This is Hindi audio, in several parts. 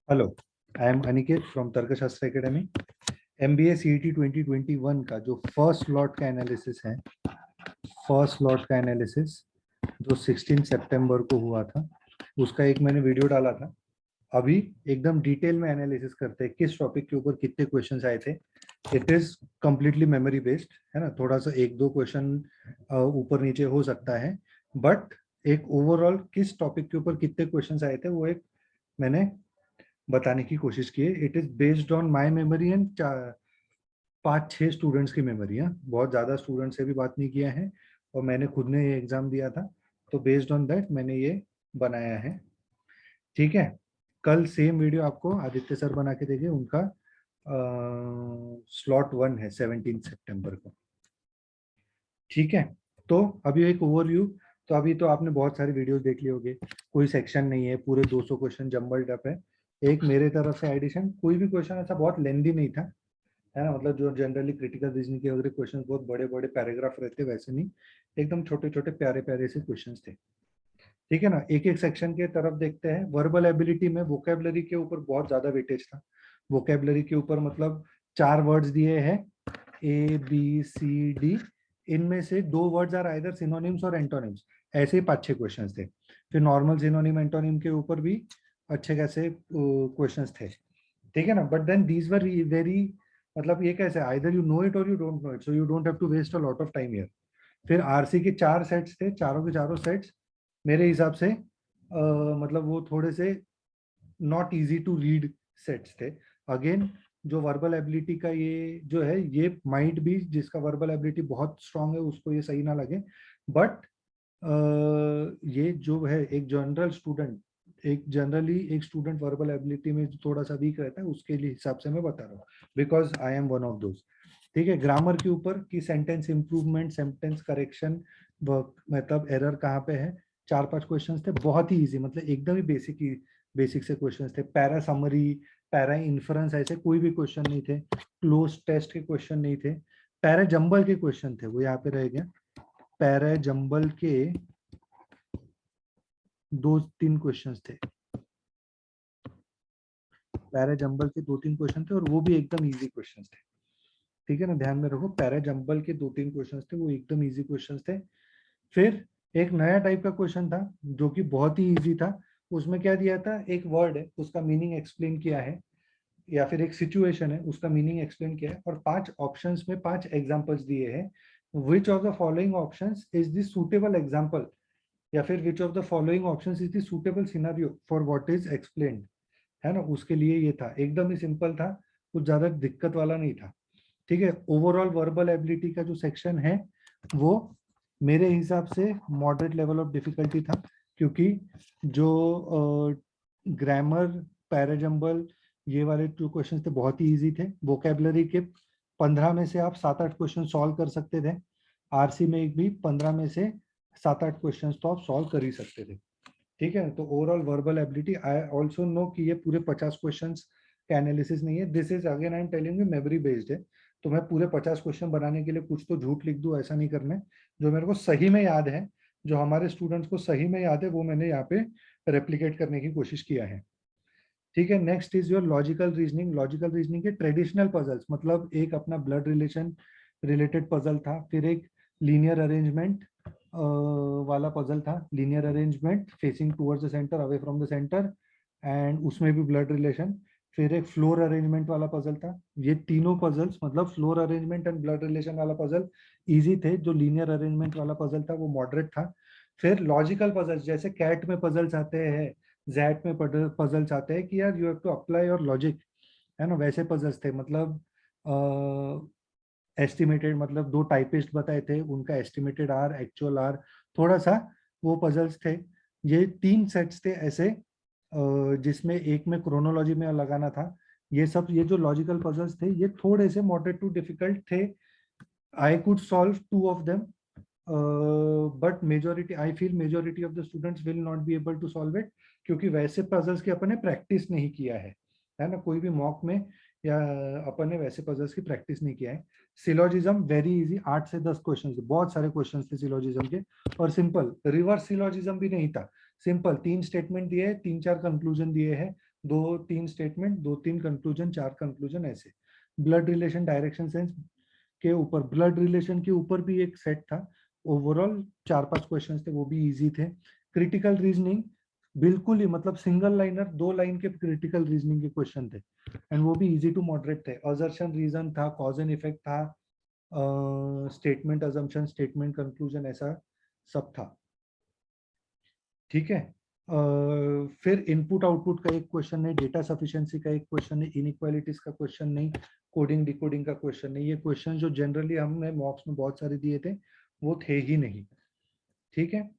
Hello, I am Aniket from तर्कशास्त्र एकेडमी। MBA CET 2021 का जो फर्स्ट लॉट का एनालिसिस है, फर्स्ट लॉट का एनालिसिस जो 16 सितंबर को हुआ था, उसका एक मैंने वीडियो डाला था। अभी एकदम डिटेल में एनालिसिस करते हैं किस टॉपिक के ऊपर कितने क्वेश्चंस आए थे। It is completely memory based है ना, थोड़ा सा एक दो क्वेश्चन ऊपर नीचे हो सकता है, बट एक ओवरऑल किस टॉपिक के ऊपर कितने क्वेश्चंस आए थे वो एक मैंने बताने की कोशिश की है। It is based on my memory and 5-6 students की मेमोरी है, बहुत ज्यादा स्टूडेंट से भी बात नहीं किया है और मैंने खुद ने ये एग्जाम दिया था, तो बेस्ड ऑन दैट मैंने ये बनाया है। ठीक है, कल सेम वीडियो आपको आदित्य सर बना के देंगे, उनका स्लॉट 1 है 17 सितंबर को। ठीक है, तो अभी एक ओवरव्यू। तो अभी तो आपने बहुत सारे वीडियोस देख लिए होंगे, कोई सेक्शन नहीं है, पूरे 200 क्वेश्चन जम्बल्ड अप है। एक मेरे तरफ से एडिशन, कोई भी क्वेश्चन ऐसा बहुत लेंदी नहीं था, है ना, मतलब जो जनरली क्रिटिकल रीजनिंग के अगर क्वेश्चन बहुत बड़े बड़े पैराग्राफ रहते वैसे नहीं, एकदम छोटे छोटे प्यारे प्यारे से क्वेश्चन थे। ठीक है ना, एक एक सेक्शन के तरफ देखते हैं। वर्बल एबिलिटी में वोकेबलरी के ऊपर बहुत ज्यादा वेटेज था। वोकेबलरी के ऊपर मतलब 4 वर्ड्स दिए हैं, ABCD, इनमें से 2 वर्ड्स आर आइदर सिनोनिम्स और एंटोनिम्स, ऐसे ही 5-6 क्वेश्चंस थे। फिर नॉर्मल सिनोनिम एंटोनिम के ऊपर भी अच्छे खासे क्वेश्चंस थे। ठीक है ना, but then these were very, मतलब ये कैसे, either you know it or you don't know it, so you don't have to waste a lot of time here. फिर आरसी के 4 सेट्स थे, चारों के चारों सेट्स मेरे हिसाब से मतलब वो थोड़े से not easy to read sets थे। अगेन, जो वर्बल एबिलिटी का ये जो है, ये माइट भी, जिसका वर्बल एबिलिटी बहुत स्ट्रांग है उसको ये सही ना लगे, बट ये जो है एक जनरल स्टूडेंट, एक जनरली एक स्टूडेंट वर्बल एबिलिटी में जो थोड़ा सा वीक रहता है उसके लिए हिसाब से मैं बता रहा हूँ, because I am one of those. ठीक है, ग्रामर के ऊपर कि सेंटेंस इंप्रूवमेंट, सेंटेंस करेक्शन, मतलब एरर कहाँ पे है, 4-5 क्वेश्चंस थे, बहुत ही इजी, मतलब एकदम ही बेसिक से क्वेश्चंस थे। पैरा समरी, पैरा इन्फरेंस, ऐसे कोई भी क्वेश्चन नहीं थे। क्लोज टेस्ट के क्वेश्चन नहीं थे। पैरा जंबल के क्वेश्चन थे, वो यहाँ पे रह गया। पैरा जंबल के 2-3 क्वेश्चंस थे, पैरा जंबल के 2-3 क्वेश्चन थे और वो भी एकदम इजी क्वेश्चंस थे। ठीक है ना, ध्यान में रखो, पैरा जंबल के 2-3 क्वेश्चंस थे, वो एकदम इजी क्वेश्चंस थे। फिर एक नया टाइप का क्वेश्चन था जो कि बहुत ही इजी था। उसमें क्या दिया था, एक वर्ड है उसका मीनिंग एक्सप्लेन किया है, या फिर एक सिचुएशन है उसका मीनिंग एक्सप्लेन किया है, और 5 ऑप्शंस में 5 एग्जांपल्स दिए हैं। Which of the following options is the suitable example, या फिर which of the following options is the suitable scenario for what is explained, है ना, उसके लिए ये था। एकदम ही सिंपल था, कुछ ज्यादा दिक्कत वाला नहीं था। ठीक है, ओवरऑल वर्बल एबिलिटी का जो सेक्शन है वो मेरे हिसाब से मॉडरेट लेवल ऑफ डिफिकल्टी था, क्योंकि जो ग्रामर, पैराजम्बल, ये वाले 2 क्वेश्चन थे बहुत ही इजी थे। वोकेबलरी के 15 में से आप 7-8 क्वेश्चन सॉल्व कर सकते थे। आरसी में एक भी 15 में से 7-8 क्वेश्चन तो आप सॉल्व कर ही सकते थे। ठीक है, तो overall verbal ability, I also know कि ये पूरे 50 क्वेश्चंस का एनालिसिस नहीं है, this is again I am telling you memory based है, तो मैं पूरे 50 क्वेश्चन बनाने के लिए कुछ तो झूठ लिख दूं ऐसा नहीं करना है। जो मेरे को सही में याद है, जो हमारे स्टूडेंट्स को सही में याद है, वो मैंने यहाँ पे रेप्लिकेट करने की कोशिश किया है। ठीक है, next is your logical reasoning. Logical reasoning के ट्रेडिशनल पजल्स, मतलब एक अपना ब्लड रिलेशन रिलेटेड पजल था, फिर एक लीनियर अरेंजमेंट वाला पजल था, linear arrangement facing towards the centre, away from the centre, and उसमें भी ब्लड रिलेशन। फिर एक फ्लोर अरेंजमेंट वाला पजल था। ये तीनों पजल्स, मतलब floor arrangement and blood relation वाला पजल इजी थे, जो लीनियर अरेंजमेंट वाला पजल था वो मॉडरेट था। फिर लॉजिकल पजल्स, जैसे कैट में पजल्स आते हैं, जैट में पजल्स आते हैं कि यार you have to apply your logic, है ना, वैसे पजल्स थे। मतलब एस्टिमेटेड, मतलब 2 टाइपिस्ट बताए थे, उनका एस्टिमेटेड आर, एक्चुअल आर, थोड़ा सा वो पजल्स थे। ये 3 सेट्स थे ऐसे, जिसमें एक में क्रोनोलॉजी में लगाना था। ये सब, ये जो लॉजिकल पजल्स थे, ये थोड़े से मॉडरेट टू डिफिकल्ट थे। I could solve 2 of them, but majority, I feel majority of the students will not be able to solve it, क्योंकि वैसे पजल्स की अपन ने प्रैक्टिस नहीं किया है ना, कोई भी मॉक में या अपन ने वैसे पजल्स की प्रैक्टिस नहीं किया है। सिलोजिज्म वेरी इजी, 8 से 10 क्वेश्चन थे, बहुत सारे क्वेश्चन थे सिलोजिज्म के, और सिंपल, रिवर्स सिलोजिज्म भी नहीं था, सिंपल 3 स्टेटमेंट दिए, 3-4 कंक्लूजन दिए हैं, 2-3 स्टेटमेंट, 2-3 कंक्लूजन, 4 कंक्लूजन, ऐसे। ब्लड रिलेशन, डायरेक्शन सेंस के ऊपर, ब्लड रिलेशन के ऊपर भी एक सेट था। ओवरऑल 4-5 क्वेश्चंस थे, वो भी इजी थे। क्रिटिकल रीजनिंग बिल्कुल ही मतलब सिंगल लाइनर, 2 लाइन के क्रिटिकल रीजनिंग के क्वेश्चन थे, एंड वो भी इजी टू मॉडरेट थे। असर्शन रीजन था, कॉज एंड इफेक्ट था, स्टेटमेंट अजम्पशन, स्टेटमेंट कंक्लूजन, ऐसा सब था। ठीक है। फिर इनपुट आउटपुट का एक क्वेश्चन नहीं, डेटा सफिशिएंसी का एक क्वेश्चन नहीं, इनइक्वालिटीज का क्वेश्चन नहीं, कोडिंग डिकोडिंग का क्वेश्चन नहीं। ये क्वेश्चन जो जनरली हमने मॉक्स में बहुत सारे दिए थे वो थे ही नहीं। ठीक है।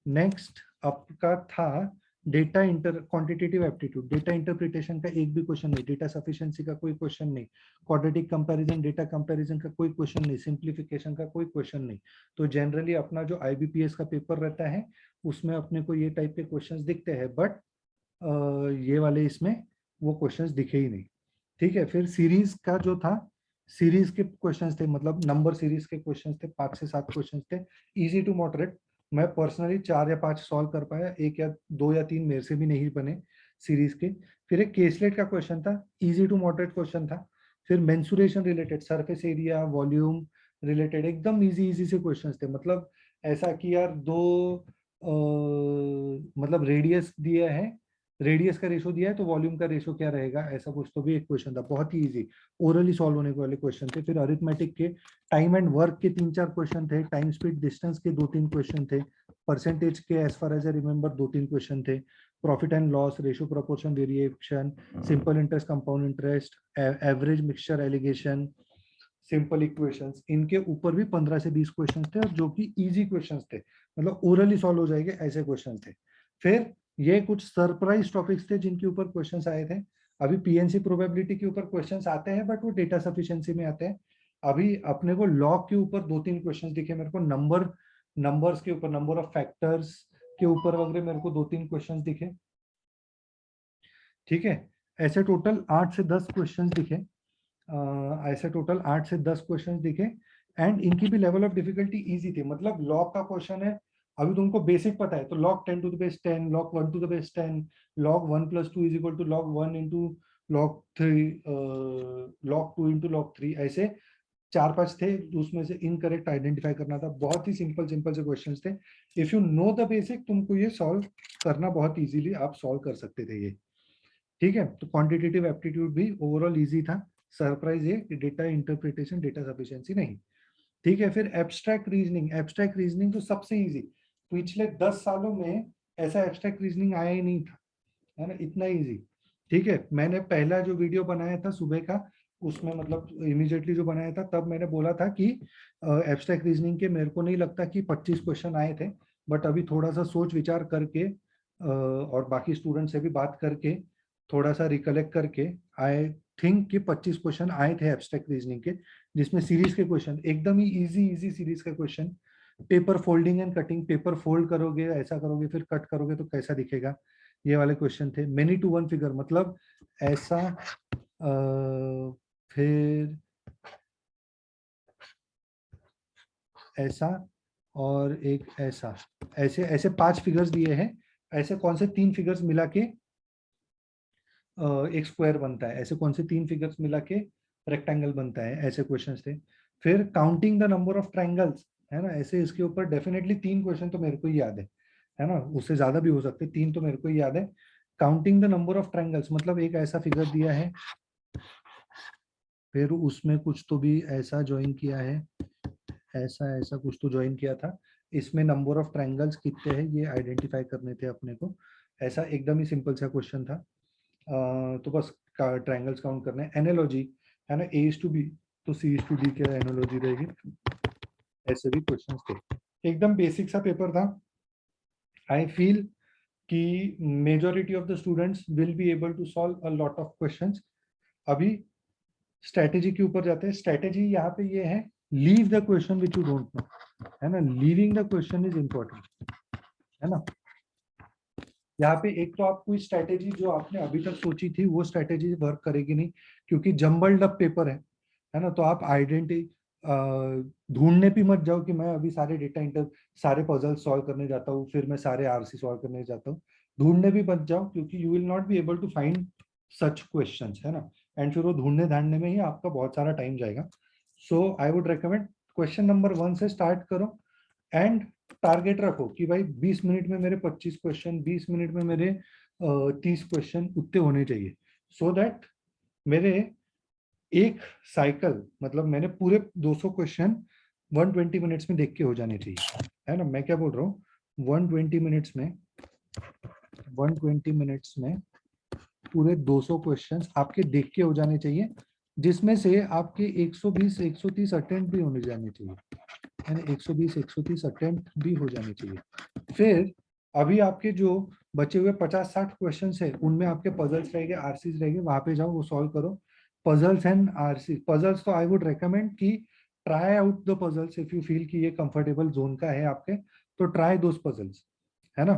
नेक्स्ट आपका था data inter quantitative aptitude, data interpretation का एक भी क्वेश्चन नहीं, डेटा सफिशिएंसी का कोई क्वेश्चन नहीं, क्वाड्रेटिक कंपैरिजन, डेटा कंपैरिजन का कोई क्वेश्चन नहीं, सिंप्लीफिकेशन का कोई क्वेश्चन नहीं। तो जनरली अपना जो आईबीपीएस का पेपर रहता है उसमें अपने को ये टाइप के क्वेश्चंस दिखते हैं, बट ये वाले इसमें वो क्वेश्चंस दिखे ही नहीं। ठीक है। फिर सीरीज का जो था, सीरीज के क्वेश्चंस थे, मतलब नंबर सीरीज के क्वेश्चंस थे, 5 से 7 क्वेश्चंस थे, इजी टू मॉडरेट। मैं पर्सनली 4 या 5 सॉल्व कर पाया, 1 या 2 या 3 मेरे से भी नहीं बने सीरीज के। फिर एक केसलेट का क्वेश्चन था, इजी टू मॉडरेट क्वेश्चन था। फिर mensuration related, surface area, volume related एकदम इजी इजी से क्वेश्चंस थे। मतलब ऐसा कि यार मतलब रेडियस दिया है, रेडियस का रेशो दिया है तो वॉल्यूम का रेशो क्या रहेगा, ऐसा कुछ तो भी एक क्वेश्चन था, बहुत ही इजी, ओरली सॉल्व होने वाले क्वेश्चन थे। फिर अरिथमेटिक के टाइम एंड वर्क के 3-4 क्वेश्चन थे, टाइम स्पीड डिस्टेंस के 2-3 क्वेश्चन थे, परसेंटेज के as far as I remember 2-3 question थे, profit and loss, ratio proportion variation, simple interest, compound interest, average mixture alligation, simple equations, इनके ऊपर भी 15 से 20 क्वेश्चंस थे, और जो कि इजी क्वेश्चंस थे, मतलब ओरली सॉल्व हो जाएंगे ऐसे क्वेश्चंस थे। फिर ये कुछ सरप्राइज टॉपिक्स थे जिनके ऊपर क्वेश्चंस आए थे। अभी पीएनसी प्रोबेबिलिटी के ऊपर क्वेश्चंस आते हैं, बट वो डेटा सफिशिएंसी में आते हैं। अभी अपने को लॉग के ऊपर 2-3 क्वेश्चंस दिखे मेरे को, नंबर्स के ऊपर, नंबर ऑफ फैक्टर्स के ऊपर वगैरह मेरे को 2-3 क्वेश्चंस दिखे। ठीक है। ऐसे टोटल 8 से 10 क्वेश्चंस दिखे, ऐसे टोटल 8 से 10 क्वेश्चन दिखे, एंड इनकी भी लेवल ऑफ डिफिकल्टी इजी थी। मतलब लॉग का क्वेश्चन है, अभी तुमको बेसिक पता है तो log 10 to the base 10, log 1 to the base 10, log 1 plus 2 is equal to log 1 into log 3, log 2 into log 3, ऐसे 4-5 थे, उसमें से इनकरेक्ट आइडेंटिफाई करना था। बहुत ही सिंपल सिंपल से क्वेश्चंस थे। If you know the basic, तुमको ये सॉल्व करना बहुत इजीली आप सॉल्व कर सकते थे ये। ठीक है। तो क्वांटिटेटिव एप्टीट्यूड भी ओवरऑल इजी था। सरप्राइज ये कि डेटा इंटरप्रिटेशन, डेटा सफिशिएंसी नहीं। ठीक है। फिर एब्स्ट्रैक्ट रीजनिंग, एब्स्ट्रैक्ट रीजनिंग तो सबसे इजी, पिछले 10 सालों में ऐसा एब्स्ट्रैक्ट रीजनिंग आया ही नहीं था, है ना, इतना इजी। ठीक है। मैंने पहला जो वीडियो बनाया था सुबह का, उसमें मतलब इमीडिएटली जो बनाया था, तब मैंने बोला था कि एब्स्ट्रैक्ट रीजनिंग के मेरे को नहीं लगता कि 25 क्वेश्चन आए थे, बट अभी थोड़ा सा सोच विचार करके और बाकी स्टूडेंट से भी बात करके, थोड़ा सा रिकलेक्ट करके, आई थिंक कि 25 क्वेश्चन आए थे एब्स्ट्रैक्ट रीजनिंग के, जिसमें सीरीज के क्वेश्चन एकदम ही इजी इजी सीरीज का question. Paper folding and cutting, paper fold करोगे, ऐसा करोगे, फिर कट करोगे तो कैसा दिखेगा, ये वाले क्वेश्चन थे। मेनी टू वन फिगर, मतलब ऐसा फिर ऐसा और एक ऐसा, ऐसे ऐसे 5 फिगर्स दिए हैं, ऐसे कौन से 3 फिगर्स मिला के एक स्क्वायर बनता है, ऐसे कौन से 3 फिगर्स मिला के रेक्टेंगल बनता है, ऐसे क्वेश्चंस थे। फिर counting the number of triangles, है ना, ऐसे इसके ऊपर डेफिनेटली 3 क्वेश्चन तो मेरे को ही याद है ना, उससे ज्यादा भी हो सकते, 3 तो मेरे को ही याद है। Counting the number of triangles, मतलब एक ऐसा फिगर दिया है, फिर उसमें कुछ तो भी ऐसा ज्वाइन किया है, ऐसा ऐसा कुछ तो ज्वाइन किया था, इसमें नंबर ऑफ ट्रायंगल्स कितने हैं ये आइडेंटिफाई करने थे अपने को। ऐसा एकदम ही सिंपल सा क्वेश्चन था। तो बस ट्रायंगल्स काउंट करने। एनालॉजी, है ना, ए इज टू बी तो सी इज टू डी क्या एनालॉजी रहेगी, ऐसे भी क्वेश्चंस थे। एकदम बेसिक सा पेपर था। आई फील कि majority of the students will be able to solve a lot of questions. अभी स्ट्रेटेजी के ऊपर जाते हैं। स्ट्रेटेजी यहाँ पे ये है, leave the question which you don't know, है ना, leaving the question is important, है ना। यहाँ पे एक तो आप कोई स्ट्रेटेजी जो आपने अभी तक सोची थी वो स्ट्रेटेजी वर्क करेगी नहीं, क्योंकि जम्बल्ड अप पेपर है ना। तो आप आइडेंटिटी ढूंढने भी मत जाओ कि मैं अभी सारे डेटा इंटर, सारे पजल सॉल्व करने जाता हूँ, फिर मैं सारे आरसी सॉल्व करने जाता हूँ। ढूंढने भी मत जाओ, क्योंकि you will not be able to find such questions, है ना, एंड फिर वो ढूंढने ढांढने में ही आपका बहुत सारा टाइम जाएगा। So I would recommend question number 1 से स्टार्ट करो एंड टारगेट रखो कि भाई 20 मिनट में मेरे 25 क्वेश्चन, 20 मिनट में मेरे 30 क्वेश्चन उतने होने चाहिए, सो दैट मेरे एक साइकिल, मतलब मैंने पूरे 200 क्वेश्चन 120 मिनट्स में देख के हो जाने चाहिए, है ना। मैं क्या बोल रहा हूँ, 120 मिनट्स में, 120 मिनट्स में पूरे 200 क्वेश्चंस आपके देख के हो जाने चाहिए, जिसमें से आपके 120 130 अटेम्प्ट भी होने जाने चाहिए, यानी 120 130 अटेम्प्ट भी हो जाने चाहिए। फिर अभी आपके जो बचे हुए 50-60 क्वेश्चंस है, उनमें आपके पजल्स रहेंगे, आरसीज रहेंगे, वहां पे जाओ, वो सॉल्व करो। पजल्स एंड आरसी, पजल्स तो आई वुड रेकमेंड कि try out the puzzles if you feel कि ये कंफर्टेबल जोन का है आपके, तो ट्राई दोस पजल्स, है ना।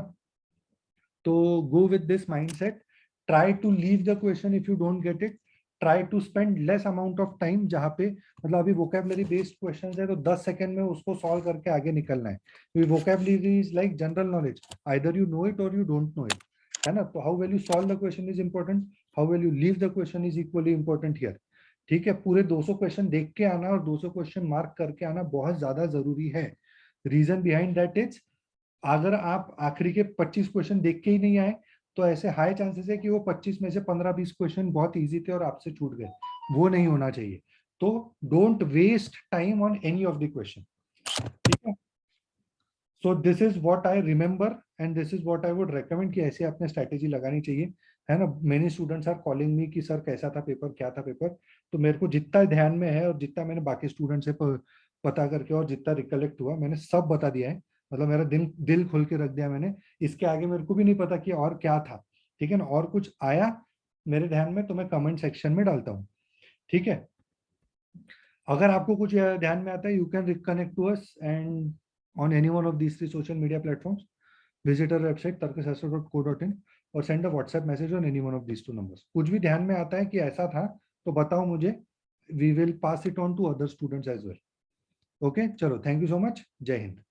तो go with this mindset, try to leave the question if you don't get it, try to spend less amount of time, जहां पे मतलब अभी वोकैबुलरी बेस्ड क्वेश्चन है तो 10 सेकंड में उसको सॉल्व करके आगे निकलना है। Vocabulary is like general knowledge, either you know it or you don't know it, है ना। तो how well you solve the question is important, how well you leave the question is equally important here. ठीक है, पूरे 200 क्वेश्चन देख के आना और 200 क्वेश्चन मार्क करके आना बहुत ज्यादा जरूरी है। रीजन बिहाइंड दैट इज, अगर आप आखिरी के 25 क्वेश्चन देख के ही नहीं आए, तो ऐसे हाई चांसेस है कि वो 25 में से 15-20 क्वेश्चन बहुत इजी थे और आपसे छूट गए, वो नहीं होना चाहिए। तो don't waste time on any of the question, ठीक है। So this is what I remember and this is what I would recommend कि ऐसे आपने स्ट्रैटेजी लगानी चाहिए, है ना। Many students are calling me कि सर कैसा था पेपर, क्या था पेपर, तो मेरे को जितना ध्यान में है और जितना मैंने बाकी स्टूडेंट से पता करके और जितना रिकलेक्ट हुआ, मैंने सब बता दिया है। मतलब मेरा दिल खोल के रख दिया मैंने, इसके आगे मेरे को भी नहीं पता कि और क्या था, ठीक है ना। और कुछ आया मेरे ध्यान में तो मैं कमेंट सेक्शन में डालता हूँ, ठीक है। अगर आपको कुछ ध्यान में आता है, you can reconnect to us and on any one of these 3 social media platforms, visit our website tarkasastra.co.in और send a WhatsApp message on any one of these 2 numbers. कुछ भी ध्यान में आता है कि ऐसा था तो बताओ मुझे, we will pass it on to other students as well. Okay, चलो, थैंक यू सो मच, जय हिंद।